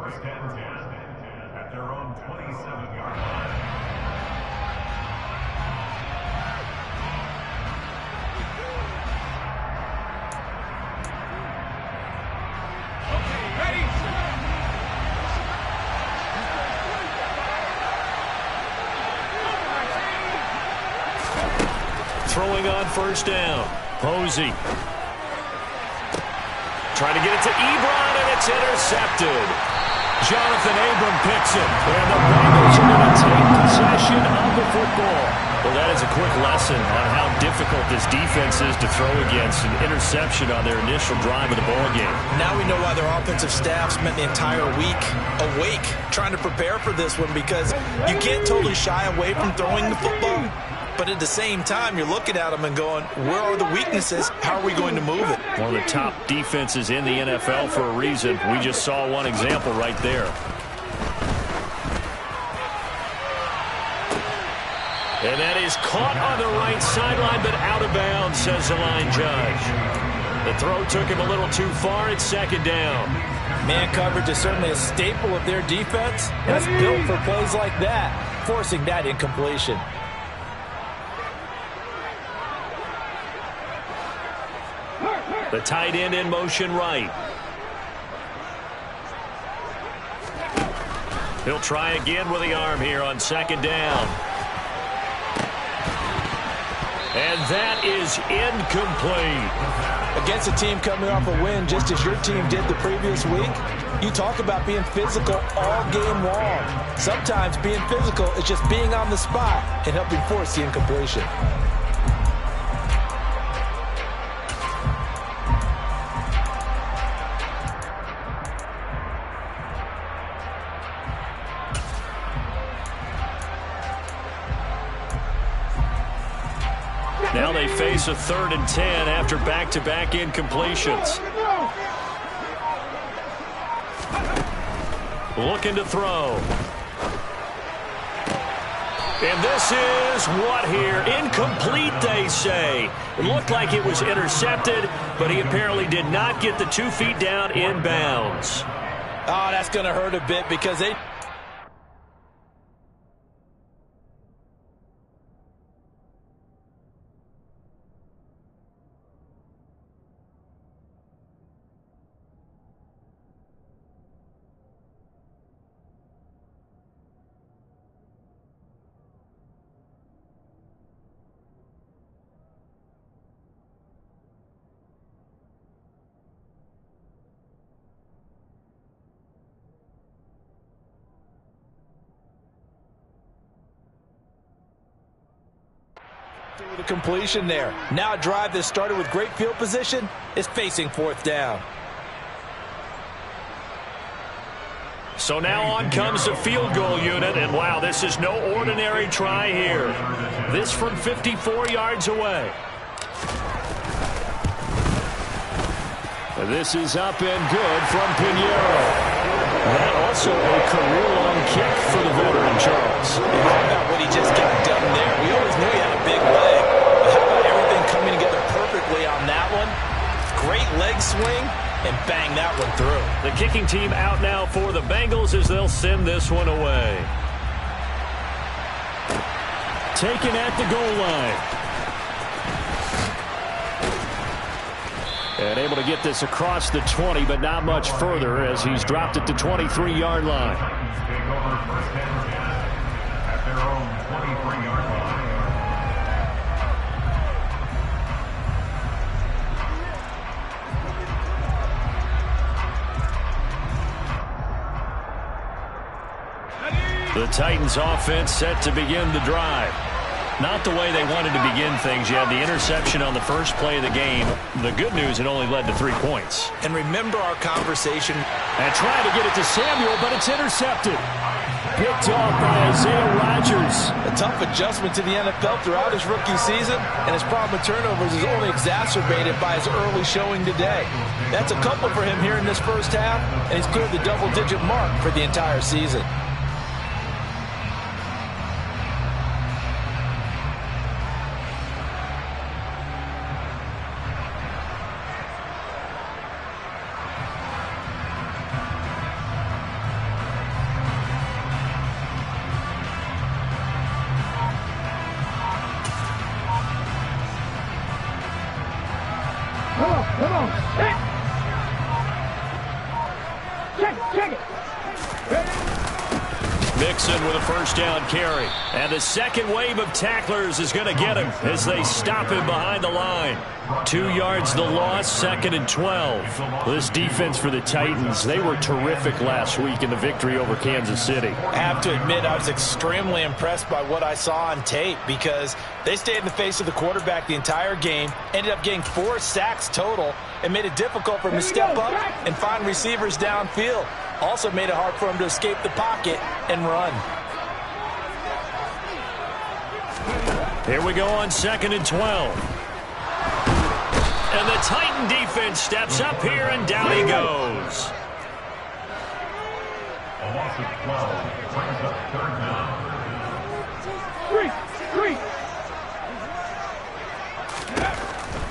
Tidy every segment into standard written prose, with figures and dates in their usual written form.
first and 10 at their own 27-yard line. Throwing on first down. Posey. Trying to get it to Ebron, and it's intercepted. Jonathan Abram picks it. And the Bengals are going to take possession of the football. Well, that is a quick lesson on how difficult this defense is to throw against. An interception on their initial drive of the ballgame. Now we know why their offensive staff spent the entire week awake trying to prepare for this one, because you can't totally shy away from throwing the football. But at the same time, you're looking at them and going, where are the weaknesses? How are we going to move it? One of the top defenses in the NFL for a reason. We just saw one example right there. And that is caught on the right sideline, but out of bounds, says the line judge. The throw took him a little too far. It's second down. Man coverage is certainly a staple of their defense. That's built for plays like that, forcing that incompletion. The tight end in motion right. He'll try again with the arm here on second down. And that is incomplete. Against a team coming off a win just as your team did the previous week, you talk about being physical all game long. Sometimes being physical is just being on the spot and helping force the incompletion. Now they face a 3rd and 10 after back-to-back incompletions. Looking to throw. And this is what here? Incomplete, they say. It looked like it was intercepted, but he apparently did not get the 2 feet down in bounds. Oh, that's going to hurt a bit because they... The completion there. Now a drive that started with great field position is facing 4th down. So now on comes the field goal unit, and wow, this is no ordinary try here. This from 54 yards away. And this is up and good from Pinheiro. That also a career-long kick for the veteran Charles. How about what he just got done there? We always knew he had a big leg. But how about everything coming together perfectly on that one? Great leg swing, and bang that one through. The kicking team out now for the Bengals as they'll send this one away. Taken at the goal line. And able to get this across the 20, but not much further as he's dropped at the 23-yard line. Take over first and 10 at their own 23-yard line. The Titans offense set to begin the drive. Not the way they wanted to begin things. You had the interception on the first play of the game. The good news, it only led to 3 points. And remember our conversation. And trying to get it to Samuel, but it's intercepted. Picked off by Isaiah Rodgers. A tough adjustment to the NFL throughout his rookie season, and his problem with turnovers is only exacerbated by his early showing today. That's a couple for him here in this first half, and he's cleared the double-digit mark for the entire season. Mixon with a first down carry. And the second wave of tacklers is going to get him as they stop him behind the line. 2 yards the loss, 2nd and 12. This defense for the Titans, they were terrific last week in the victory over Kansas City. I have to admit, I was extremely impressed by what I saw on tape because they stayed in the face of the quarterback the entire game, ended up getting 4 sacks total, and made it difficult for him to step up and find receivers downfield. Also made it hard for him to escape the pocket and run. Here we go on 2nd and 12. And the Titan defense steps up here, and down he goes. A loss of 12 brings up 3rd down.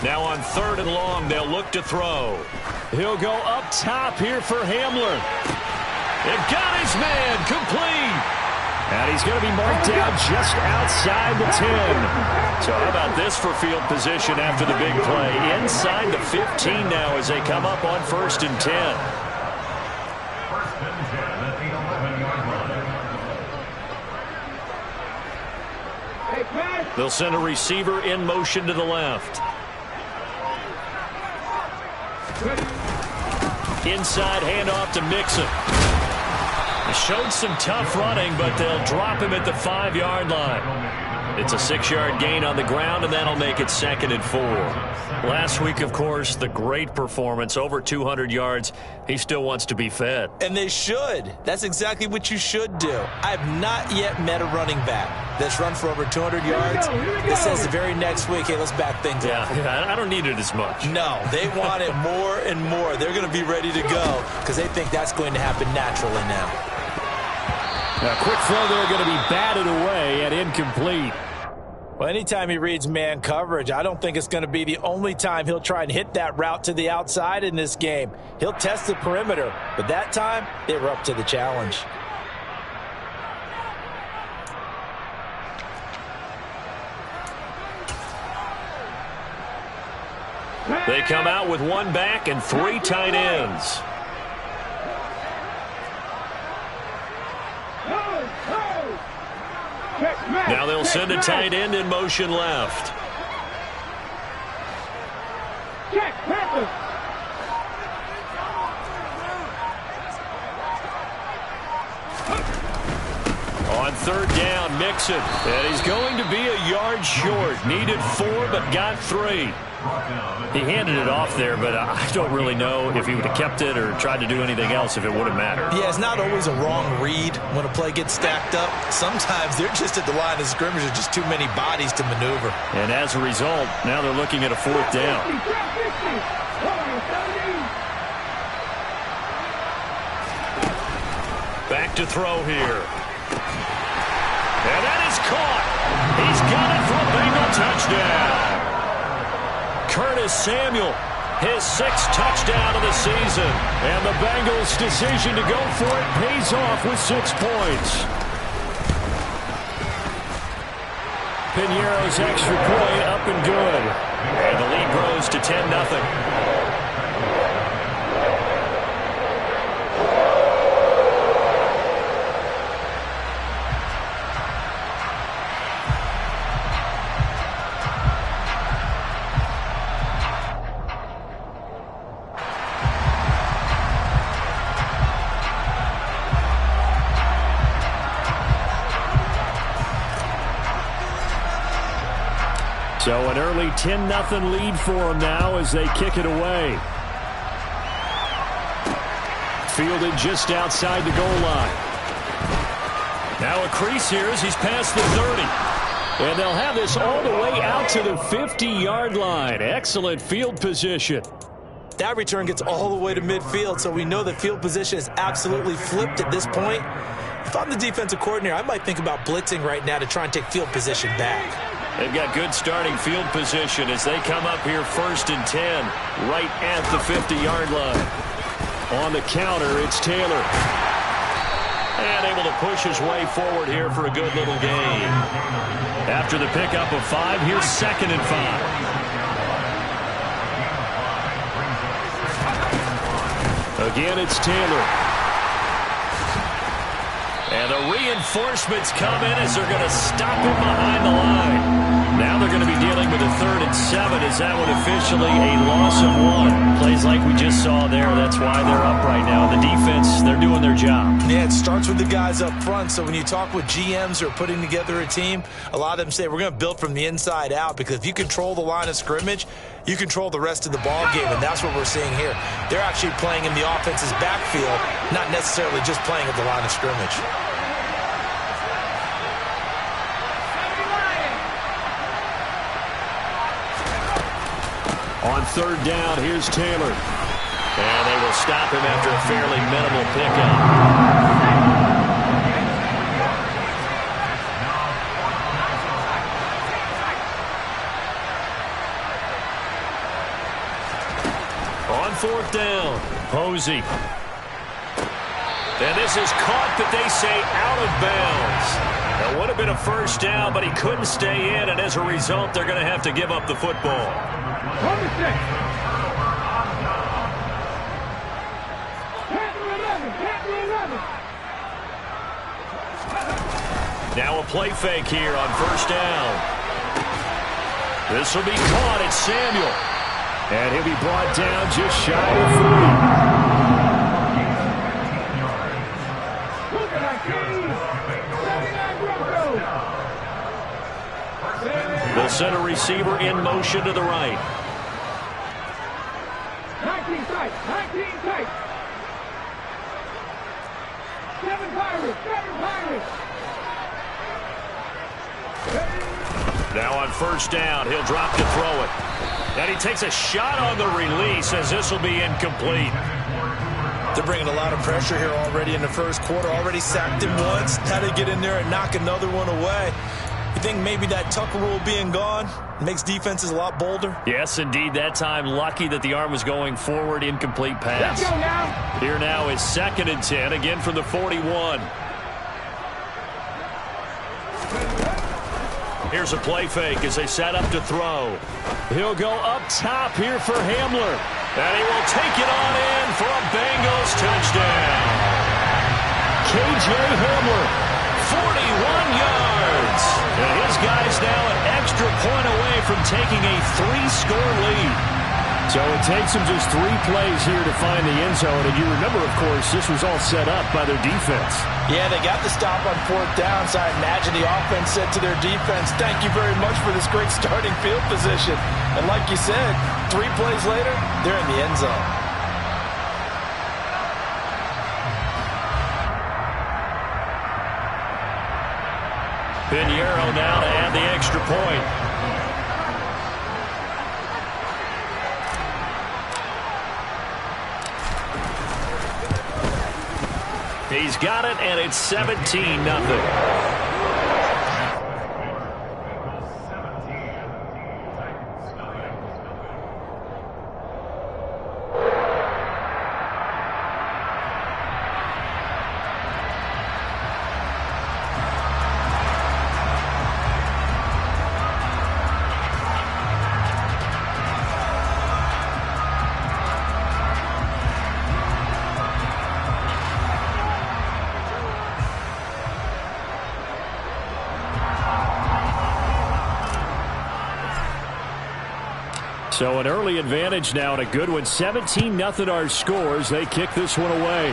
Now on 3rd and long, they'll look to throw. He'll go up top here for Hamler. It got his man complete. And he's going to be marked down just outside the 10. So how about this for field position after the big play? Inside the 15 now as they come up on 1st and 10. 1st and 10 at the 11-yard line. They'll send a receiver in motion to the left. Inside handoff to Mixon. He showed some tough running, but they'll drop him at the 5-yard line. It's a 6-yard gain on the ground, and that'll make it 2nd and 4. Last week, of course, the great performance, over 200 yards. He still wants to be fed. And they should. That's exactly what you should do. I have not yet met a running back that's run for over 200 yards that says the very next week, hey, let's back things up. Yeah, I don't need it as much. No, they want it more and more. They're going to be ready to go because they think that's going to happen naturally now. Now, quick throw there going to be batted away and incomplete. Well, anytime he reads man coverage, I don't think it's going to be the only time he'll try and hit that route to the outside in this game. He'll test the perimeter, but that time they were up to the challenge. They come out with 1 back and 3 tight ends. Now they'll send a tight end in motion left. On 3rd down, Mixon. And he's going to be a yard short. Needed 4, but got 3. He handed it off there, but I don't really know if he would have kept it or tried to do anything else if it would have mattered. Yeah, it's not always a wrong read when a play gets stacked up. Sometimes they're just at the line of scrimmage. There's just too many bodies to maneuver. And as a result, now they're looking at a 4th down. Back to throw here. And that is caught. He's got it for a Bengal touchdown. Curtis Samuel, his 6th touchdown of the season. And the Bengals' decision to go for it pays off with 6 points. Piñeiro's extra point up and good. And the lead grows to 10-0. So an early 10-0 lead for them now as they kick it away. Fielded just outside the goal line. Now a crease here as he's past the 30. And they'll have this all the way out to the 50-yard line. Excellent field position. That return gets all the way to midfield, so we know the field position is absolutely flipped at this point. If I'm the defensive coordinator, I might think about blitzing right now to try and take field position back. They've got good starting field position as they come up here 1st and 10, right at the 50-yard line. On the counter, it's Taylor. And able to push his way forward here for a good little gain. After the pickup of 5, here's 2nd and 5. Again, it's Taylor. And the reinforcements come in as they're going to stop him behind the line. Now they're going to be dealing with a 3rd and 7. Is that one officially a loss of 1? Plays like we just saw there. That's why they're up right now. The defense, they're doing their job. Yeah, it starts with the guys up front. So when you talk with GMs who are putting together a team, a lot of them say we're going to build from the inside out, because if you control the line of scrimmage, you control the rest of the ball game, and that's what we're seeing here. They're actually playing in the offense's backfield, not necessarily just playing at the line of scrimmage. On 3rd down, here's Taylor. And they will stop him after a fairly minimal pickup. On 4th down, Posey. And this is caught, but they say out of bounds. It would have been a 1st down, but he couldn't stay in, and as a result, they're going to have to give up the football. Now a play fake here on 1st down. This will be caught. It's Samuel. And he'll be brought down just shy of 40. They'll send a receiver in motion to the right. 19 tight, 19 tight. 7 Pirates, 7 Pirates. Now on 1st down, he'll drop to throw it. And he takes a shot on the release as this will be incomplete. They're bringing a lot of pressure here already in the 1st quarter. Already sacked him once. Now they get in there and knock another one away. You think maybe that Tucker rule being gone makes defenses a lot bolder? Yes, indeed. That time, lucky that the arm was going forward. Incomplete pass. Let's go now. Here now is 2nd and 10, again from the 41. Here's a play fake as they set up to throw. He'll go up top here for Hamler. And he will take it on in for a Bengals touchdown. K.J. Hamler, 41 yards. And his guy's now an extra point away from taking a 3-score lead. So it takes them just 3 plays here to find the end zone. And you remember, of course, this was all set up by their defense. Yeah, they got the stop on 4th down, so I imagine the offense said to their defense, thank you very much for this great starting field position. And like you said, 3 plays later, they're in the end zone. Pinheiro now to add the extra point. He's got it, and it's 17-0. So an early advantage now and a good one. 17-0 our scores. They kick this one away.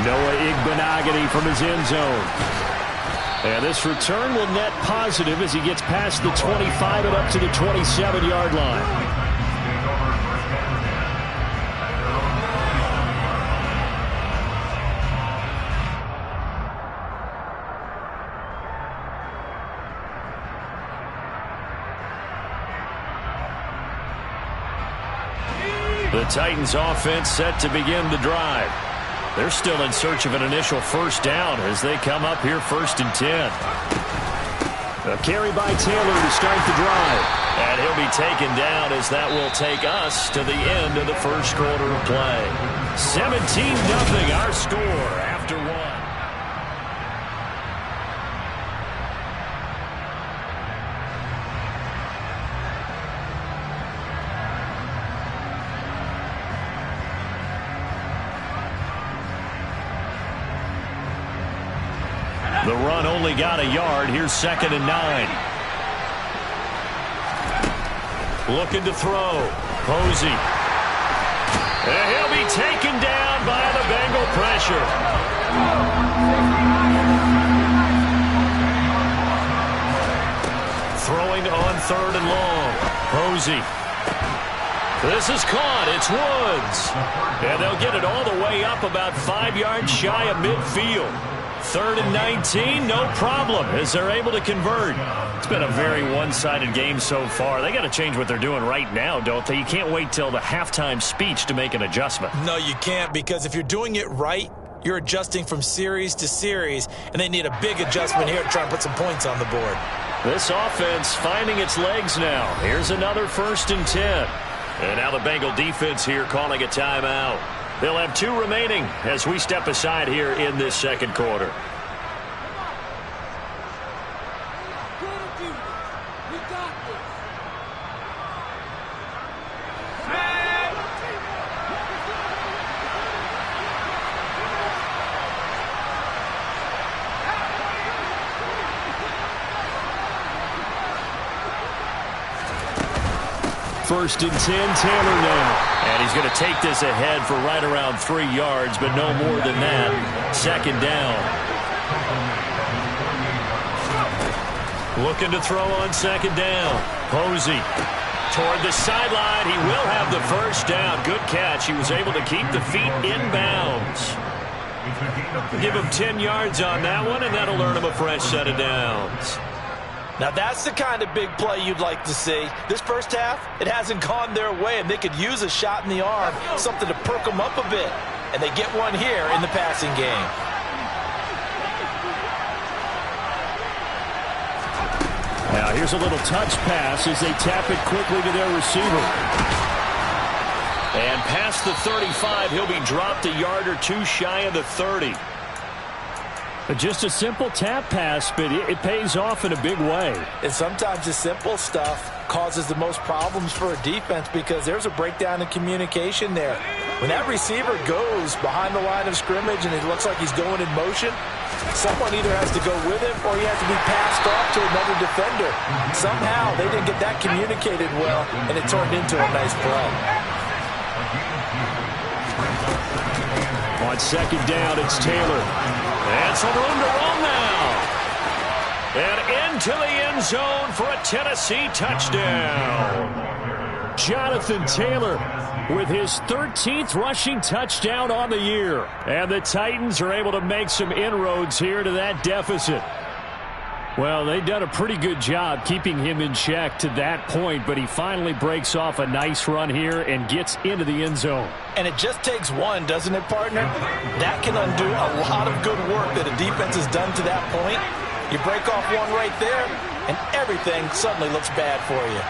Noah Igbenogany from his end zone. And this return will net positive as he gets past the 25 and up to the 27-yard line. The Titans offense set to begin the drive. They're still in search of an initial 1st down as they come up here 1st and 10. A carry by Taylor to start the drive. And he'll be taken down as that will take us to the end of the 1st quarter of play. 17-0 our score after 1. The run only got a yard. Here's 2nd and 9. Looking to throw. Posey. And he'll be taken down by the Bengal pressure. Throwing on 3rd and long. Posey. This is caught. It's Woods. And they'll get it all the way up about 5 yards shy of midfield. 3rd and 19, no problem, as they're able to convert. It's been a very one-sided game so far. They got to change what they're doing right now, don't they? You can't wait till the halftime speech to make an adjustment. No, you can't, because if you're doing it right, you're adjusting from series to series, and they need a big adjustment here to try and put some points on the board. This offense finding its legs now. Here's another 1st and 10. And now the Bengal defense here calling a timeout. They'll have 2 remaining as we step aside here in this 2nd quarter. First and 10, Taylor now. And he's going to take this ahead for right around 3 yards, but no more than that. 2nd down. Looking to throw on 2nd down. Posey toward the sideline. He will have the 1st down. Good catch. He was able to keep the feet in bounds. Give him 10 yards on that one, and that'll earn him a fresh set of downs. Now, that's the kind of big play you'd like to see. This first half, it hasn't gone their way, and they could use a shot in the arm, something to perk them up a bit. And they get one here in the passing game. Now, here's a little touch pass as they tap it quickly to their receiver. And past the 35, he'll be dropped a yard or 2 shy of the 30. Just a simple tap pass, but it pays off in a big way. And sometimes the simple stuff causes the most problems for a defense because there's a breakdown in communication there. When that receiver goes behind the line of scrimmage and it looks like he's going in motion, someone either has to go with him or he has to be passed off to another defender. Somehow they didn't get that communicated well, and it turned into a nice play. On 2nd down, it's Taylor. And some room to run now. And into the end zone for a Tennessee touchdown. Jonathan Taylor with his 13th rushing touchdown on the year. And the Titans are able to make some inroads here to that deficit. Well, they've done a pretty good job keeping him in check to that point, but he finally breaks off a nice run here and gets into the end zone. And it just takes one, doesn't it, partner? That can undo a lot of good work that a defense has done to that point. You break off one right there, and everything suddenly looks bad for you.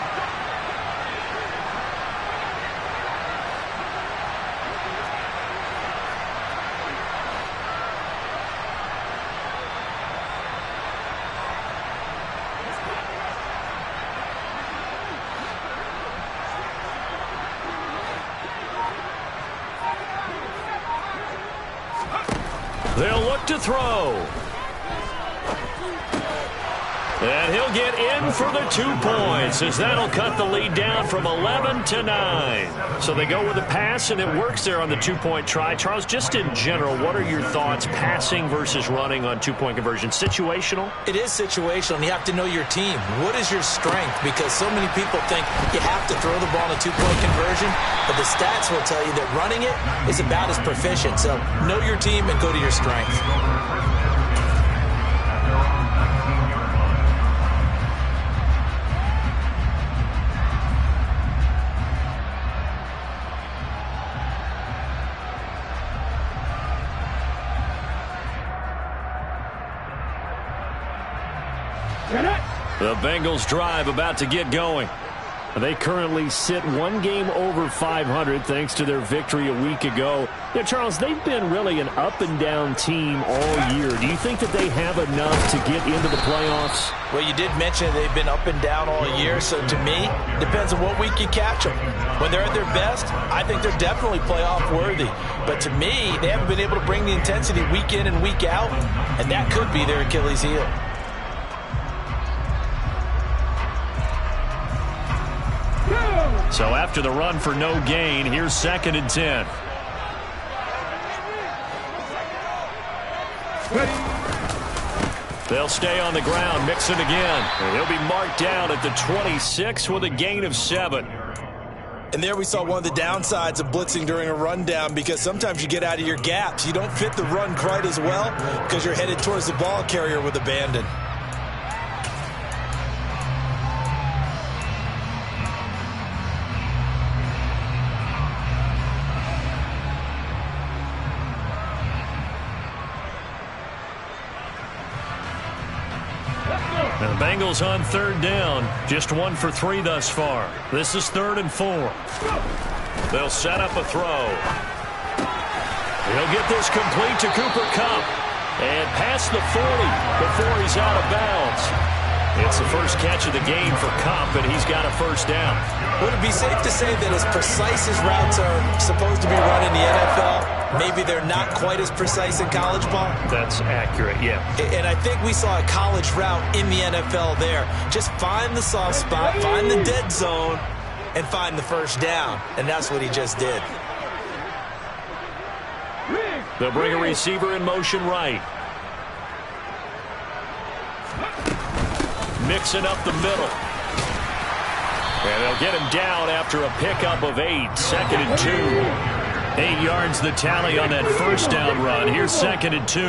They'll look to throw. And he'll get in for the 2 points as that'll cut the lead down from 11 to 9. So they go with a pass, and it works there on the 2-point try. Charles, just in general, what are your thoughts passing versus running on 2-point conversion? Situational? It is situational, and you have to know your team. What is your strength? Because so many people think you have to throw the ball in a 2-point conversion, but the stats will tell you that running it is about as proficient. So know your team and go to your strength. The Bengals drive about to get going. They currently sit one game over 500 thanks to their victory a week ago. Yeah, Charles, they've been really an up-and-down team all year. Do you think that they have enough to get into the playoffs? Well, you did mention they've been up and down all year, so to me, depends on what week you catch them. When they're at their best, I think they're definitely playoff worthy. But to me, they haven't been able to bring the intensity week in and week out, and that could be their Achilles heel. So after the run for no gain, here's 2nd and 10. They'll stay on the ground, mix it again. And he'll be marked down at the 26 with a gain of 7. And there we saw one of the downsides of blitzing during a rundown, because sometimes you get out of your gaps. You don't fit the run quite as well because you're headed towards the ball carrier with abandon. And the Bengals on 3rd down. Just 1 for 3 thus far. This is 3rd and 4. They'll set up a throw. He'll get this complete to Cooper Kupp. And past the 40 before he's out of bounds. It's the first catch of the game for Kupp, and he's got a 1st down. Would it be safe to say that as precise as routes are supposed to be run in the NFL, maybe they're not quite as precise in college ball? That's accurate, yeah. And I think we saw a college route in the NFL there. Just find the soft spot, find the dead zone, and find the 1st down. And that's what he just did. They'll bring a receiver in motion right. Mixing up the middle. And they'll get him down after a pickup of 8. 2nd and 2. 8 yards the tally on that 1st down run. Here's 2nd and 2.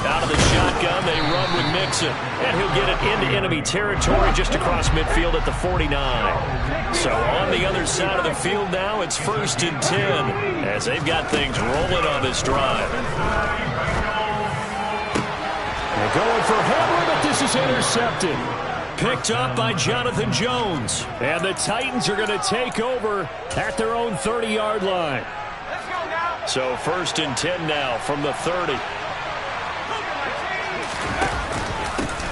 Out of the shotgun, they run with Mixon. And he'll get it into enemy territory just across midfield at the 49. So on the other side of the field now, it's 1st and 10 as they've got things rolling on this drive. They're going for Hamler, but this is intercepted. Picked up by Jonathan Jones. And the Titans are going to take over at their own 30-yard line. So 1st and 10 now from the 30.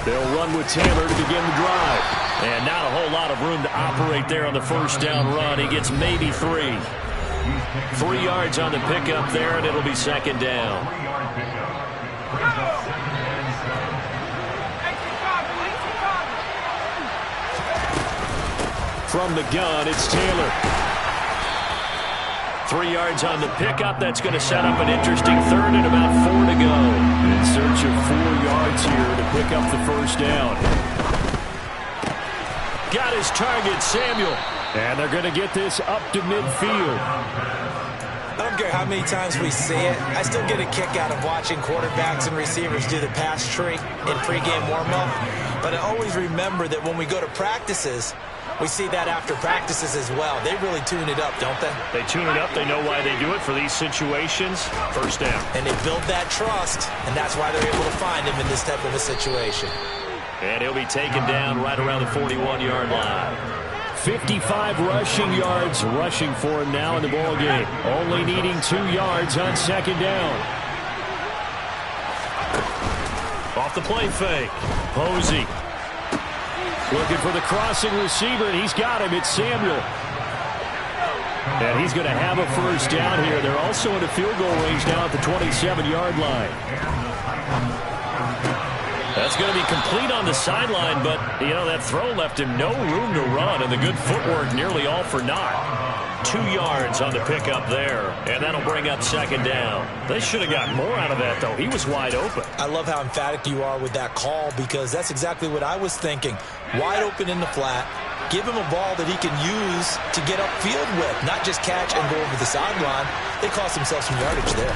They'll run with Taylor to begin the drive. And not a whole lot of room to operate there on the 1st down run. He gets maybe 3. 3 yards on the pickup there, and it'll be 2nd down. From the gun, it's Taylor. 3 yards on the pickup. That's going to set up an interesting 3rd and about 4 to go. In search of 4 yards here to pick up the 1st down. Got his target, Samuel. And they're going to get this up to midfield. I don't care how many times we see it. I still get a kick out of watching quarterbacks and receivers do the pass tree in pregame warm-up. But I always remember that when we go to practices, we see that after practices as well. They really tune it up, don't they? They tune it up. They know why they do it for these situations. 1st down. And they build that trust, and that's why they're able to find him in this type of a situation. And he'll be taken down right around the 41-yard line. 55 rushing yards rushing for him now in the ball game. Only needing 2 yards on 2nd down. Off the play fake. Posey. Looking for the crossing receiver, and he's got him. It's Samuel. And he's going to have a 1st down here. They're also in a field goal range now at the 27-yard line. That's going to be complete on the sideline, but, you know, that throw left him no room to run, and the good footwork nearly all for naught. 2 yards on the pickup there, and that'll bring up 2nd down. They should have got more out of that, though. He was wide open. I love how emphatic you are with that call, because that's exactly what I was thinking. Wide open in the flat. Give him a ball that he can use to get upfield with, not just catch and go over the sideline. They cost themselves some yardage there.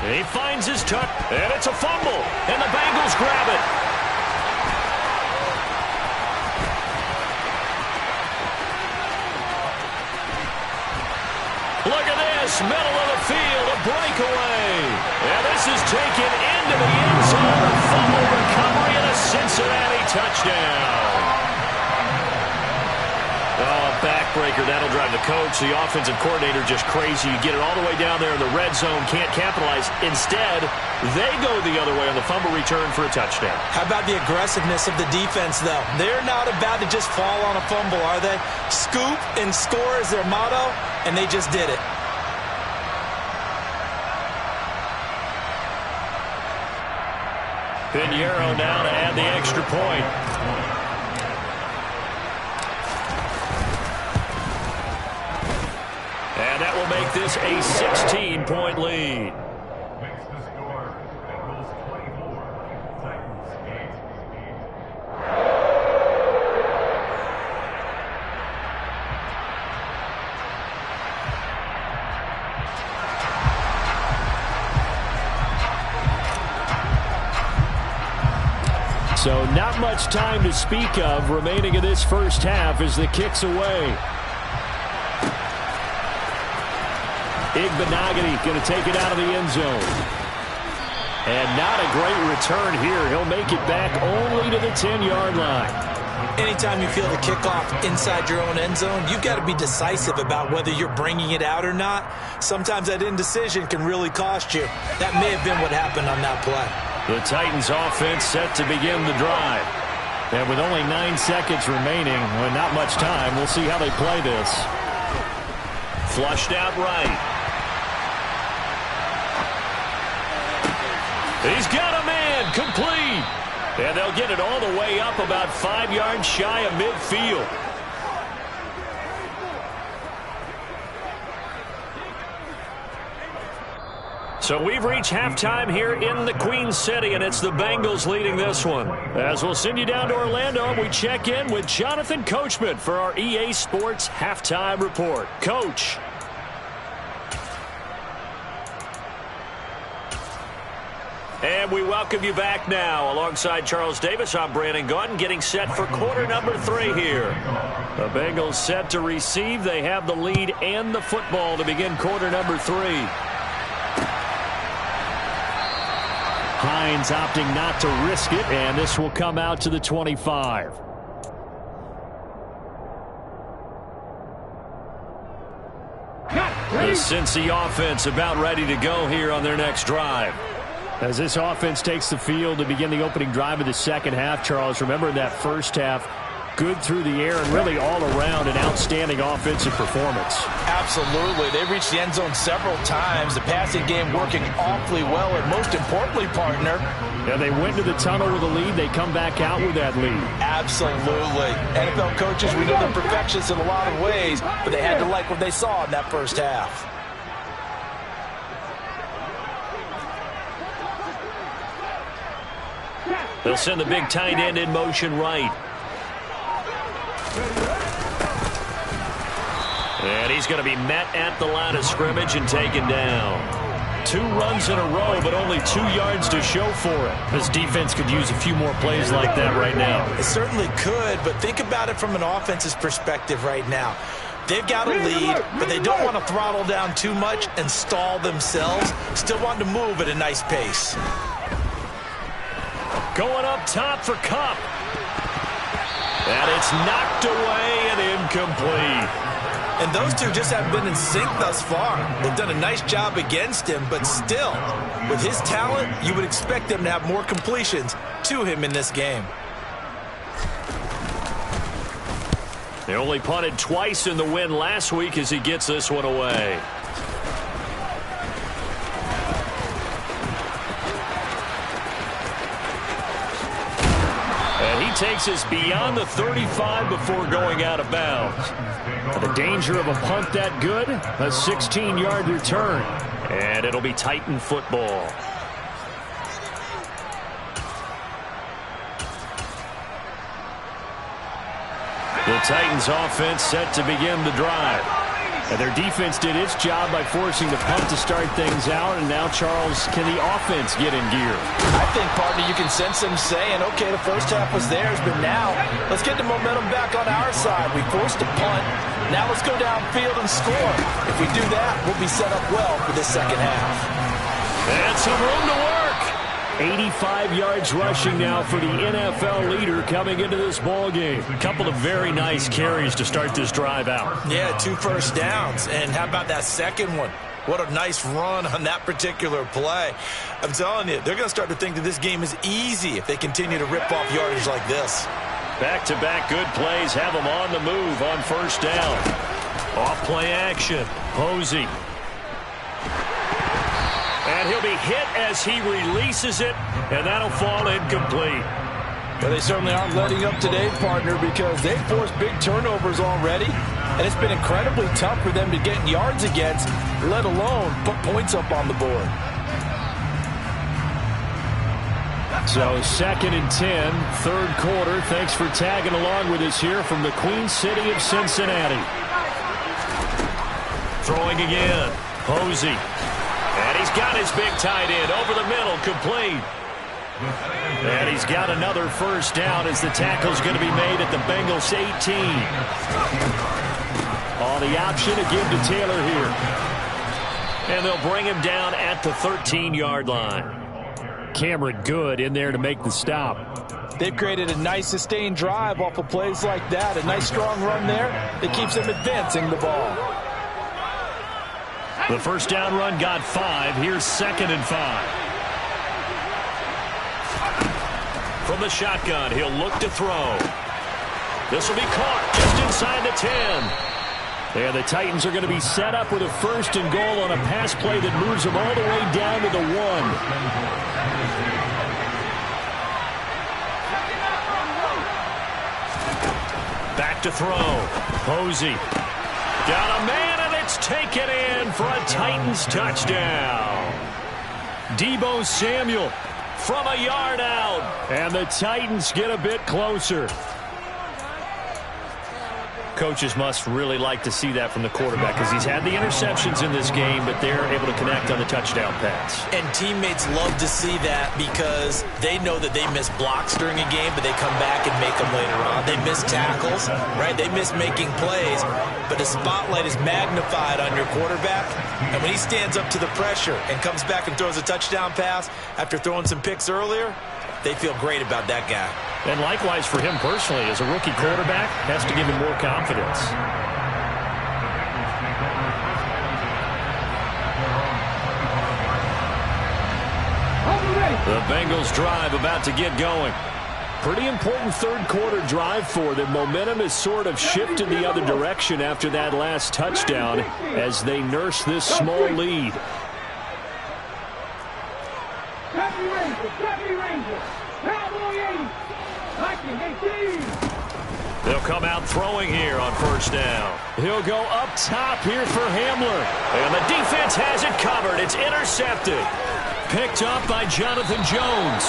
He finds his tuck, and it's a fumble, and the Bengals grab it. Look at this, middle of the field, a breakaway. And this is taken into the end zone. A fumble recovery and a Cincinnati touchdown. Oh, backbreaker. That'll drive the coach, the offensive coordinator, just crazy. You get it all the way down there in the red zone, can't capitalize. Instead, they go the other way on the fumble return for a touchdown. How about the aggressiveness of the defense, though? They're not about to just fall on a fumble, are they? Scoop and score is their motto, and they just did it. Pinheiro now to add the extra point. And that will make this a 16-point lead. Makes the score. Bengals 24, Titans 8. So not much time to speak of remaining in this first half as the kick's away. Igbenogany going to take it out of the end zone. And not a great return here. He'll make it back only to the 10-yard line. Anytime you feel the kickoff inside your own end zone, you've got to be decisive about whether you're bringing it out or not. Sometimes that indecision can really cost you. That may have been what happened on that play. The Titans offense set to begin the drive. And with only 9 seconds remaining, well, not much time, we'll see how they play this. Flushed out right. He's got a man, complete. And they'll get it all the way up about 5 yards shy of midfield. So we've reached halftime here in the Queen City, and it's the Bengals leading this one. As we'll send you down to Orlando, and we check in with Jonathan Coachman for our EA Sports Halftime Report. Coach. And we welcome you back now. Alongside Charles Davis, I'm Brandon Gaudin, getting set for quarter number 3 here. The Bengals set to receive. They have the lead and the football to begin quarter number 3. Hines opting not to risk it, and this will come out to the 25. The Cincy offense about ready to go here on their next drive. As this offense takes the field to begin the opening drive of the second half, Charles, remember that first half, good through the air and really all around an outstanding offensive performance. Absolutely. They reached the end zone several times. The passing game working awfully well, and most importantly, partner. Yeah, they went to the tunnel with a lead. They come back out with that lead. Absolutely. NFL coaches, we know they're perfectionists in a lot of ways, but they had to like what they saw in that first half. They'll send the big tight end in motion right. And he's going to be met at the line of scrimmage and taken down. 2 runs in a row, but only 2 yards to show for it. This defense could use a few more plays like that right now. It certainly could, but think about it from an offense's perspective right now. They've got a lead, but they don't want to throttle down too much and stall themselves. Still want to move at a nice pace. Going up top for Kupp. And it's knocked away and incomplete. And those two just haven't been in sync thus far. They've done a nice job against him, but still, with his talent, you would expect them to have more completions to him in this game. They only punted twice in the win last week as he gets this one away. And he takes us beyond the 35 before going out of bounds. The danger of a punt that good, a 16-yard return. And it'll be Titan football. The Titans offense set to begin the drive. And their defense did its job by forcing the punt to start things out. And now, Charles, can the offense get in gear? I think, partner, you can sense them saying, okay, the first half was theirs, but now let's get the momentum back on our side. We forced a punt. Now let's go downfield and score. If we do that, we'll be set up well for this second half. And some room to work. 85 yards rushing now for the NFL leader coming into this ball game. A couple of very nice carries to start this drive out. Yeah, 2 first downs. And how about that second one? What a nice run on that particular play. I'm telling you, they're going to start to think that this game is easy if they continue to rip off yardage like this. Back-to-back good plays have them on the move on first down. Off play action. Posey. And he'll be hit as he releases it, and that'll fall incomplete. Well, they certainly aren't letting up today, partner, because they've forced big turnovers already, and it's been incredibly tough for them to get yards against, let alone put points up on the board. So 2nd and 10, third quarter. Thanks for tagging along with us here from the Queen City of Cincinnati. Throwing again. Posey. And he's got his big tight end over the middle, complete. And he's got another first down as the tackle's going to be made at the Bengals 18. On the option, a give to Taylor here. And they'll bring him down at the 13-yard line. Cameron Good in there to make the stop. They've created a nice sustained drive off of plays like that. A nice strong run there that keeps them advancing the ball. The first down run got 5. Here's 2nd and 5. From the shotgun, he'll look to throw. This will be caught just inside the 10. And the Titans are going to be set up with a 1st and goal on a pass play that moves them all the way down to the 1. Back to throw. Posey. Got a man, and it's taken in for a Titans touchdown. Deebo Samuel from a yard out. And the Titans get a bit closer. Coaches must really like to see that from the quarterback because he's had the interceptions in this game, but they're able to connect on the touchdown pass. And teammates love to see that because they know that they miss blocks during a game, but they come back and make them later on. They miss tackles, right? They miss making plays, but the spotlight is magnified on your quarterback. And when he stands up to the pressure and comes back and throws a touchdown pass after throwing some picks earlier, they feel great about that guy. And likewise for him personally, as a rookie quarterback, has to give him more confidence. The Bengals drive about to get going. Pretty important third quarter drive for them. Momentum has sort of shifted the other direction after that last touchdown as they nurse this small lead. They'll come out throwing here on first down. He'll go up top here for Hamler. And the defense has it covered. It's intercepted. Picked up by Jonathan Jones.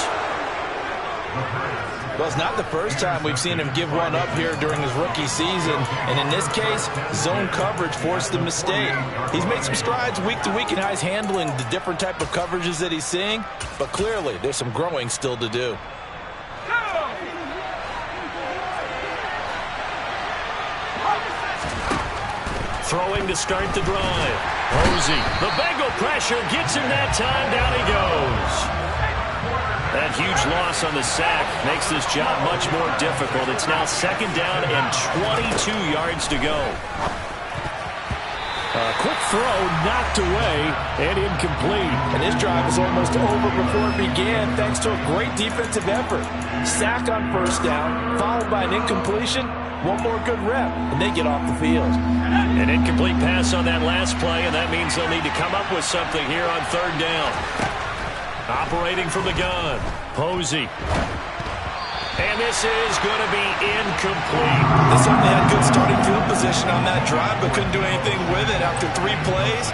Well, it's not the first time we've seen him give one up here during his rookie season. And in this case, zone coverage forced the mistake. He's made some strides week to week in how he's handling the different type of coverages that he's seeing. But clearly, there's some growing still to do. Throwing to start the drive. Posey. The Bengal pressure gets him that time. Down he goes. That huge loss on the sack makes this job much more difficult. It's now 2nd down and 22 yards to go. A quick throw knocked away and incomplete. And this drive is almost over before it began thanks to a great defensive effort. Sack on first down, followed by an incompletion. One more good rep, and they get off the field. An incomplete pass on that last play, and that means they'll need to come up with something here on 3rd down. Operating from the gun, Posey. And this is going to be incomplete. They certainly had good starting field position on that drive, but couldn't do anything with it after 3 plays.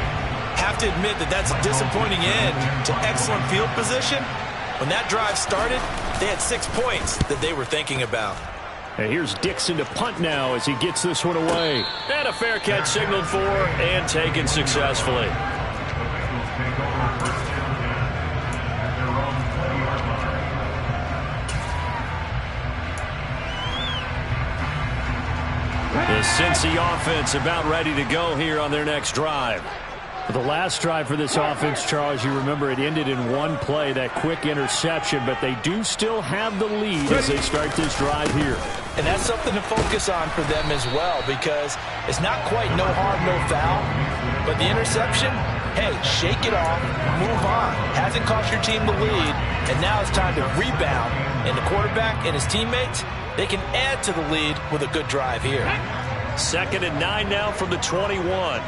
Have to admit that that's a disappointing end to excellent field position. When that drive started, they had 6 points that they were thinking about. And here's Dixon to punt now as he gets this one away. And a fair catch signaled for and taken successfully. The Cincy offense about ready to go here on their next drive. The last drive for this offense, Charles, you remember it ended in one play, that quick interception, but they do still have the lead as they start this drive here. And that's something to focus on for them as well, because it's not quite no harm, no foul, but the interception, hey, shake it off, move on. Hasn't cost your team the lead, and now it's time to rebound. And the quarterback and his teammates, they can add to the lead with a good drive here. 2nd and 9 now from the 21.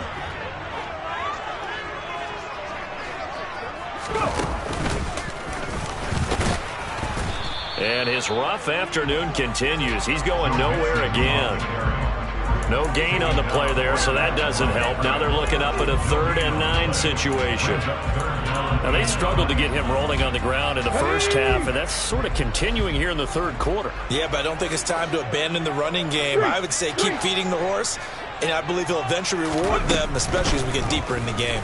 And his rough afternoon continues. He's going nowhere again. No gain on the play there, so that doesn't help. Now they're looking up at a 3rd and 9 situation. Now they struggled to get him rolling on the ground in the first half, and that's sort of continuing here in the 3rd quarter. Yeah, but I don't think it's time to abandon the running game. I would say keep feeding the horse, and I believe he'll eventually reward them, especially as we get deeper in the game.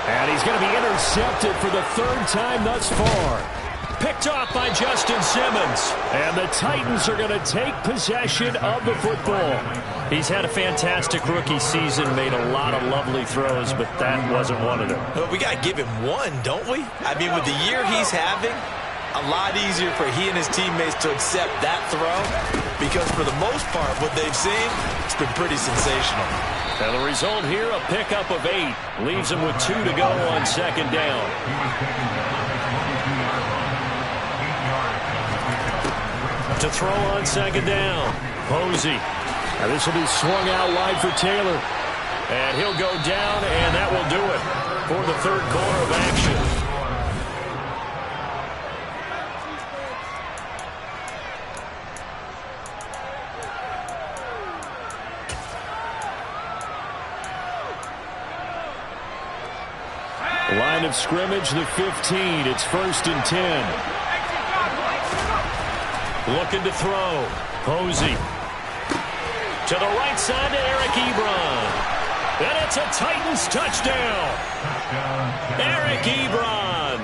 And he's going to be intercepted for the 3rd time thus far. Picked off by Justin Simmons. And the Titans are going to take possession of the football. He's had a fantastic rookie season, made a lot of lovely throws, but that wasn't one of them. Well, we got to give him one, don't we? I mean, with the year he's having, a lot easier for he and his teammates to accept that throw, because for the most part, what they've seen, it's been pretty sensational. And the result here, a pickup of 8. Leaves him with 2 to go on 2nd down. To throw on 2nd down. Posey. Now this will be swung out wide for Taylor. And he'll go down, and that will do it for the 3rd quarter of action. Line of scrimmage, the 15. It's 1st and 10. Looking to throw. Posey. To the right side to Eric Ebron. And it's a Titans touchdown. Eric Ebron.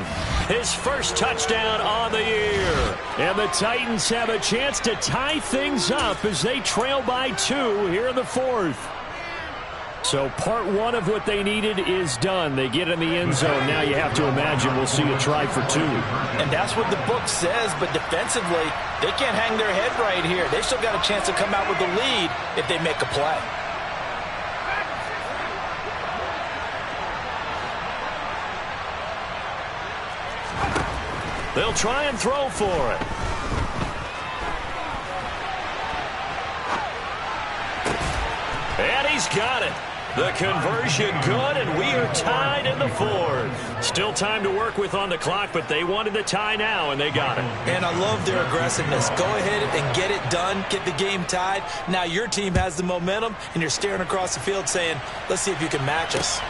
His first touchdown on the year. And the Titans have a chance to tie things up as they trail by 2 here in the 4th. So part 1 of what they needed is done. They get in the end zone. Now you have to imagine we'll see a try for 2. And that's what the book says, but defensively, they can't hang their head right here. They still got a chance to come out with the lead if they make a play. They'll try and throw for it. And he's got it. The conversion good, and we are tied in the 4th. Still time to work with on the clock, but they wanted the tie now, and they got it. And I love their aggressiveness. Go ahead and get it done, get the game tied. Now your team has the momentum, and you're staring across the field saying, let's see if you can match us.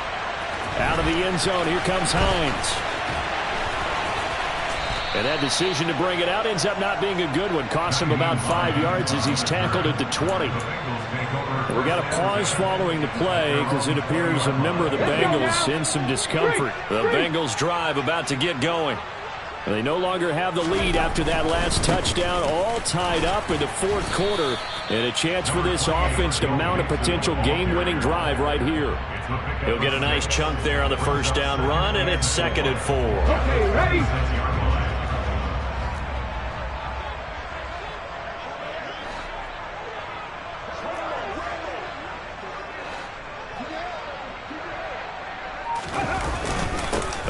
Out of the end zone, here comes Hines. And that decision to bring it out ends up not being a good one. Costs him about 5 yards as he's tackled at the 20. And we got a pause following the play because it appears a member of the Bengals in some discomfort. The Bengals drive about to get going. And they no longer have the lead after that last touchdown, all tied up in the 4th quarter. And a chance for this offense to mount a potential game-winning drive right here. He'll get a nice chunk there on the 1st down run, and it's 2nd and 4. Okay, ready?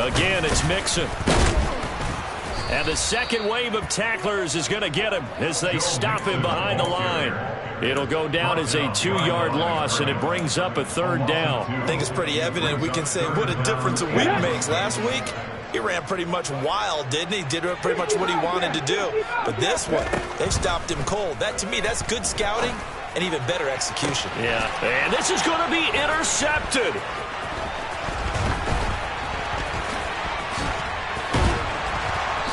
Again, it's Mixon. And the second wave of tacklers is going to get him as they stop him behind the line. It'll go down as a 2-yard loss, and it brings up a 3rd down. I think it's pretty evident. We can say what a difference a week makes. Last week, he ran pretty much wild, didn't he? Did pretty much what he wanted to do. But this one, they stopped him cold. That, to me, that's good scouting and even better execution. Yeah, and this is going to be intercepted.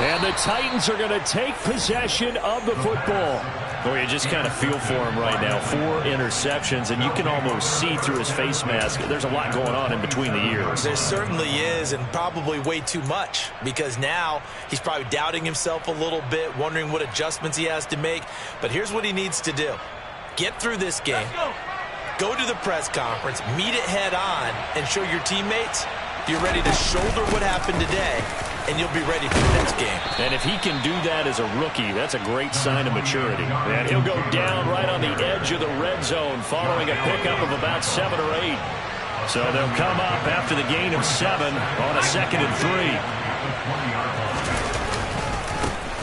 And the Titans are going to take possession of the football. Boy, you just kind of feel for him right now. 4 interceptions, and you can almost see through his face mask. There's a lot going on in between the ears. There certainly is, and probably way too much, because now he's probably doubting himself a little bit, wondering what adjustments he has to make. But here's what he needs to do. Get through this game. Go to the press conference, meet it head on, and show your teammates you're ready to shoulder what happened today, and you'll be ready for the next game. And if he can do that as a rookie, that's a great sign of maturity. And he'll go down right on the edge of the red zone following a pickup of about 7 or 8. So they'll come up after the gain of 7 on a 2nd and 3.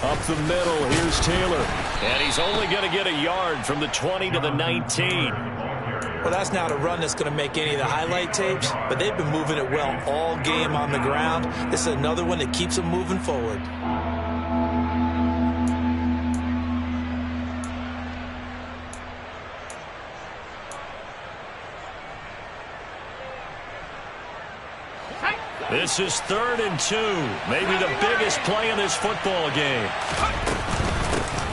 Up the middle, here's Taylor. And he's only going to get a yard from the 20 to the 19. Well, that's not a run that's going to make any of the highlight tapes, but they've been moving it well all game on the ground. This is another one that keeps them moving forward. This is 3rd and 2. Maybe the biggest play in this football game.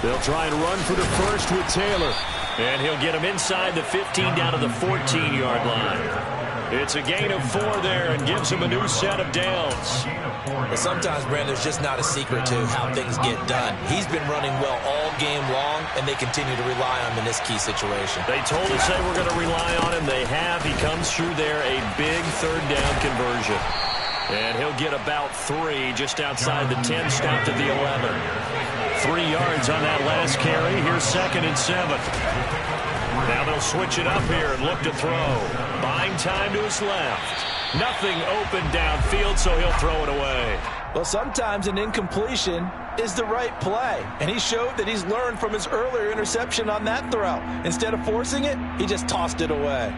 They'll try and run for the first with Taylor. And he'll get him inside the 15 down to the 14-yard line. It's a gain of 4 there and gives him a new set of downs. But sometimes, Brandon, there's just not a secret to how things get done. He's been running well all game long, and they continue to rely on him in this key situation. They told us they were going to rely on him. They have. He comes through there, a big 3rd down conversion. And he'll get about 3 just outside the 10, stopped at the 11. 3 yards on that last carry. Here's 2nd and 7. Now they'll switch it up here and look to throw. Buying time to his left. Nothing open downfield, so he'll throw it away. Well, sometimes an incompletion is the right play. And he showed that he's learned from his earlier interception on that throw. Instead of forcing it, he just tossed it away.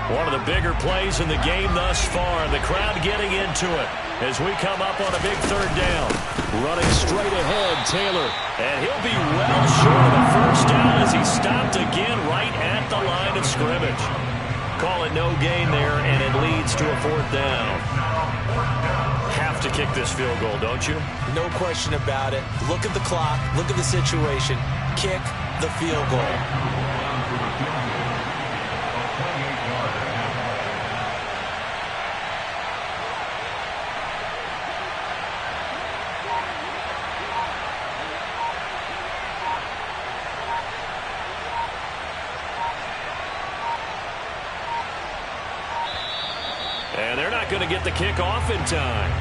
One of the bigger plays in the game thus far. The crowd getting into it as we come up on a big 3rd down. Running straight ahead, Taylor. And he'll be well short of a first down as he's stopped again right at the line of scrimmage. Call it no gain there, and it leads to a 4th down. Have to kick this field goal, don't you? No question about it. Look at the clock. Look at the situation. Kick the field goal. And they're not going to get the kick off in time.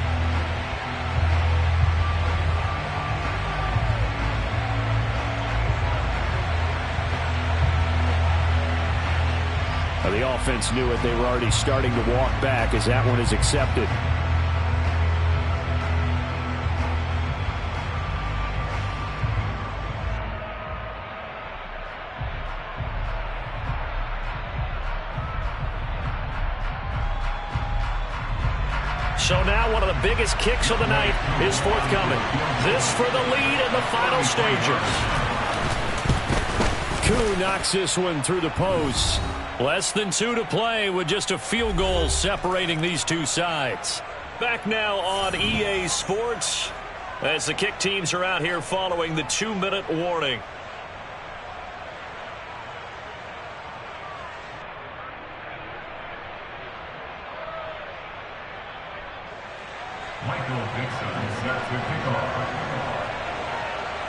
The offense knew it. They were already starting to walk back as that one is accepted. So now one of the biggest kicks of the night is forthcoming. This for the lead in the final stages. Koo knocks this one through the post. Less than 2 to play with just a field goal separating these two sides. Back now on EA Sports as the kick teams are out here following the 2-minute warning.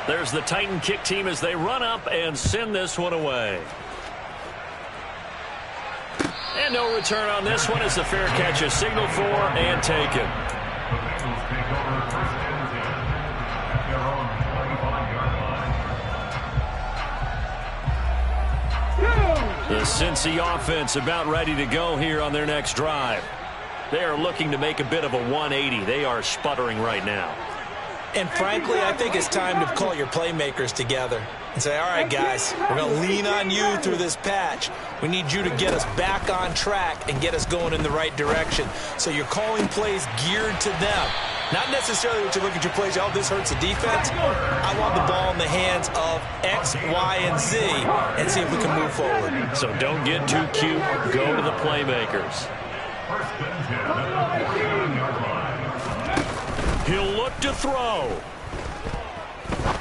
There's the Titan kick team as they run up and send this one away. And no return on this one as the fair catch is signaled for and taken. The Cincy offense about ready to go here on their next drive. They are looking to make a bit of a 180. They are sputtering right now. And frankly, I think it's time to call your playmakers together and say, all right, guys, we're going to lean on you through this patch. We need you to get us back on track and get us going in the right direction. So you're calling plays geared to them. Not necessarily what you look at your plays, oh, this hurts the defense. I want the ball in the hands of X, Y, and Z and see if we can move forward. So don't get too cute. Go to the playmakers. He'll look to throw.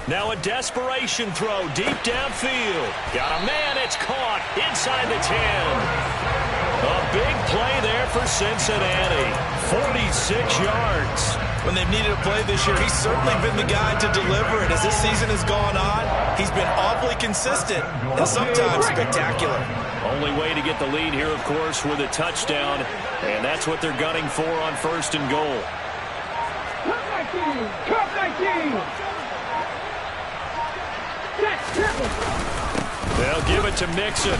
Now a desperation throw deep downfield. Got a man, it's caught inside the 10. A big play there for Cincinnati. 46 yards. When they've needed a play this year, he's certainly been the guy to deliver it. As this season has gone on, he's been awfully consistent and sometimes spectacular. Only way to get the lead here, of course, with a touchdown, and that's what they're gunning for on 1st and goal. Cup 19! Cup 19! That's triple! They'll give it to Mixon.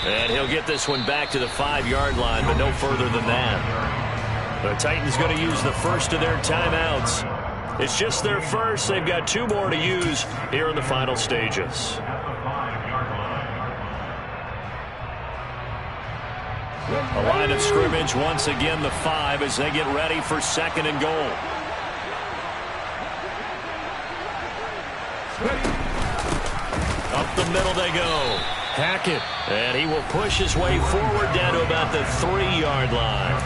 And he'll get this one back to the 5-yard line, but no further than that. The Titans going to use the first of their timeouts. It's just their first. They've got 2 more to use here in the final stages. A line of scrimmage, once again the 5 as they get ready for 2nd and goal. Up the middle they go. Hackett, and he will push his way forward down to about the 3-yard line.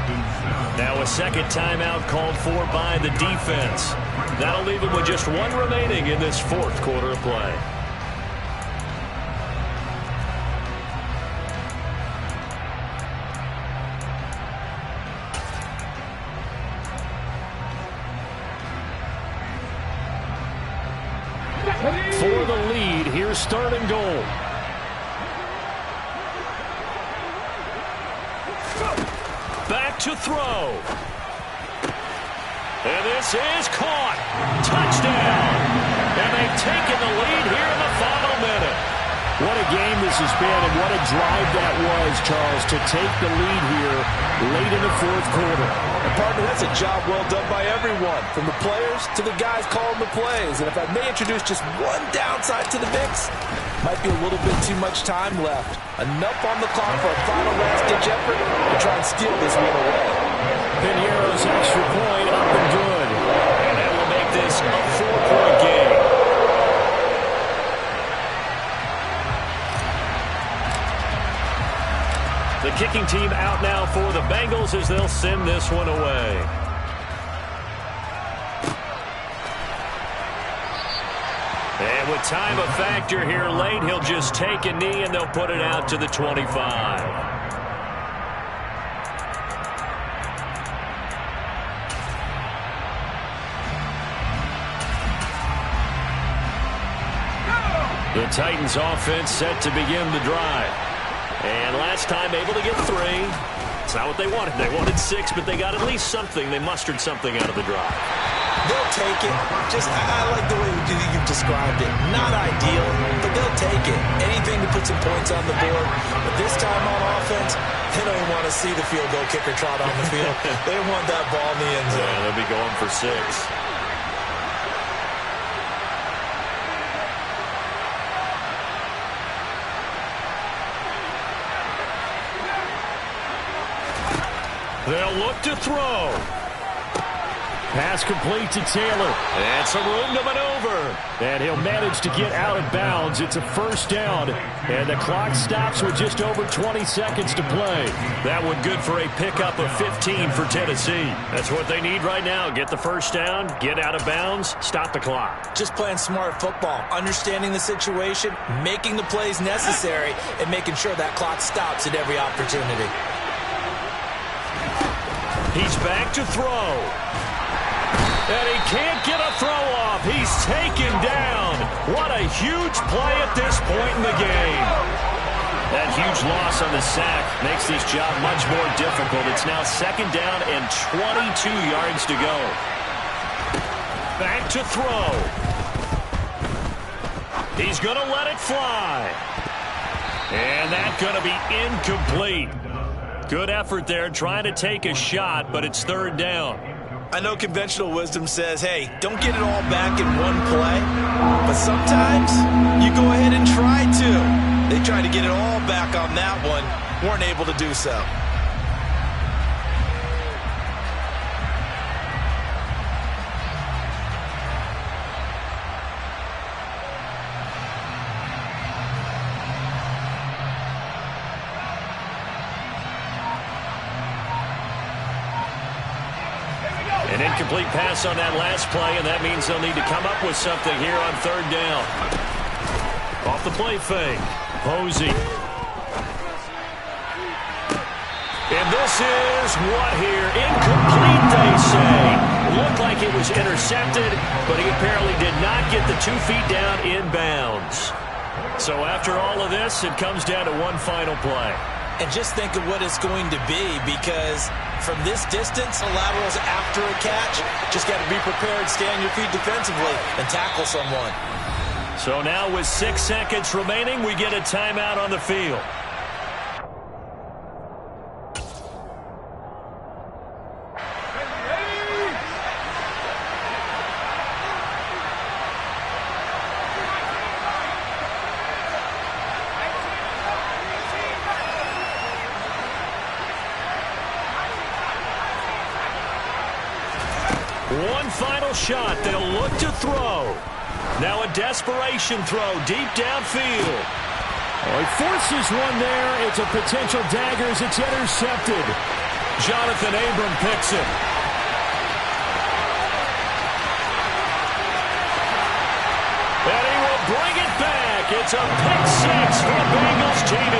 Now a second timeout called for by the defense. That'll leave him with just 1 remaining in this 4th quarter of play. For the lead, here's 3rd and goal. Back to throw. And this is caught. Touchdown. And they've taken the lead here in the final minute. What a game this has been, and what a drive that was, Charles, to take the lead here late in the 4th quarter. And partner, that's a job well done by everyone, from the players to the guys calling the plays. And if I may introduce just one downside to the mix, might be a little bit too much time left. Enough on the clock for a final last-ditch effort to try and steal this one away. Pinheiro's extra point up and good. And that will make this a 4-point game. The kicking team out now for the Bengals as they'll send this one away. And with time a factor here late, he'll just take a knee and they'll put it out to the 25. The Titans offense set to begin the drive. And last time able to get 3. It's not what they wanted. They wanted 6, but they got at least something. They mustered something out of the drive. They'll take it. I like the way you've described it. Not ideal, but they'll take it. Anything to put some points on the board. But this time on offense, they don't even want to see the field goal kicker trot on the field. They want that ball in the end zone. Yeah, they'll be going for 6. They'll look to throw. Pass complete to Taylor. And some room to maneuver. And he'll manage to get out of bounds. It's a 1st down. And the clock stops with just over 20 seconds to play. That one good for a pickup of 15 for Tennessee. That's what they need right now. Get the 1st down, get out of bounds, stop the clock. Just playing smart football, understanding the situation, making the plays necessary, and making sure that clock stops at every opportunity. He's back to throw. And he can't get a throw off. He's taken down. What a huge play at this point in the game. That huge loss on the sack makes this job much more difficult. It's now 2nd down and 22 yards to go. Back to throw. He's going to let it fly. And that's going to be incomplete. Good effort there trying to take a shot, but it's 3rd down. I know conventional wisdom says, hey, don't get it all back in one play. But sometimes you go ahead and try to. They tried to get it all back on that one. Weren't able to do so. Incomplete pass on that last play, and that means they'll need to come up with something here on third down. Off the play fake. Posey. And this is what here? Incomplete, they say. Looked like it was intercepted, but he apparently did not get the 2 feet down in bounds. So after all of this, it comes down to one final play. And just think of what it's going to be, because from this distance, laterals after a catch, just got to be prepared, stay on your feet defensively, and tackle someone. So now with 6 seconds remaining, we get a timeout on the field. One final shot. They'll look to throw. Now a desperation throw deep downfield. Oh, he forces one there. It's a potential dagger as it's intercepted. Jonathan Abram picks it. And he will bring it back. It's a pick six for Bengals TV.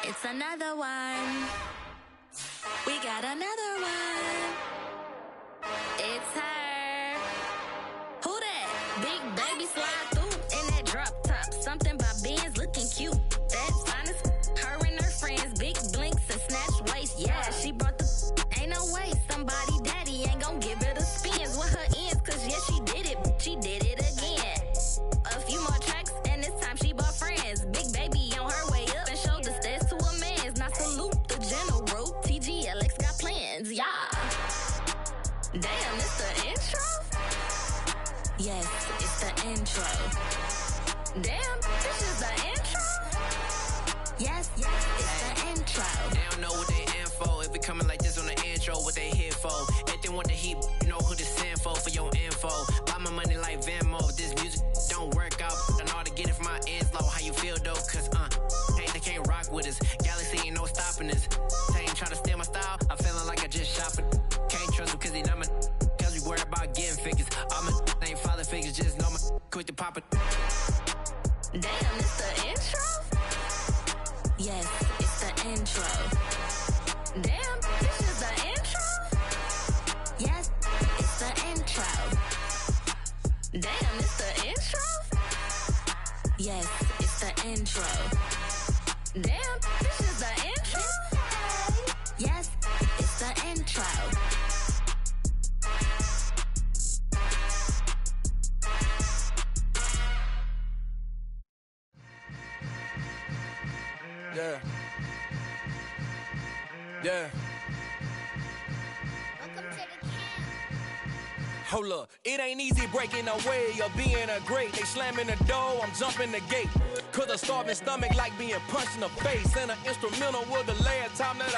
It's another one. We got another one. It's her. Who that? Big baby slide through in that drop top. Something by Benz looking cute. That's finest. Her and her friends. Big blinks and snatch waist. Yeah, she brought the. Ain't no way. Somebody daddy ain't gon' give her the spins with her ends. Cause yeah, she did it. She did it again. A few more tracks and this time she bought friends. Big baby on her way up and showed the stairs to a man's. Now salute the general. TGLX got plans, yeah. Damn, it's the intro? Yes, it's the intro. Damn, this is the intro? Yes, it's the intro. They don't know what they in for. If we coming like this on the intro, what they here for? If they want the heat, you know who to send for your info. Buy my money like Venmo. This music don't work out. I know how to get it from my ends low. How you feel though? Cause hey, they can't rock with us. Galaxy ain't no stopping us. They ain't try to steal my style. I'm feeling like I just shopping. Can't trust him cause he not my. Cause we worried about getting figures. All my ain't father figures. Just know my quick to pop it. Damn, it's the intro? Yes, it's the intro. Damn, this is the intro? Yes, it's the intro. Damn, it's the intro? Yes, it's the intro. Damn, this is the intro? Yes, it's the intro. Yeah. Yeah. Hold up, it ain't easy breaking away or being a great. They slamming the door, I'm jumping the gate. Cause a starving stomach like being punched in the face. And an instrumental was the last time that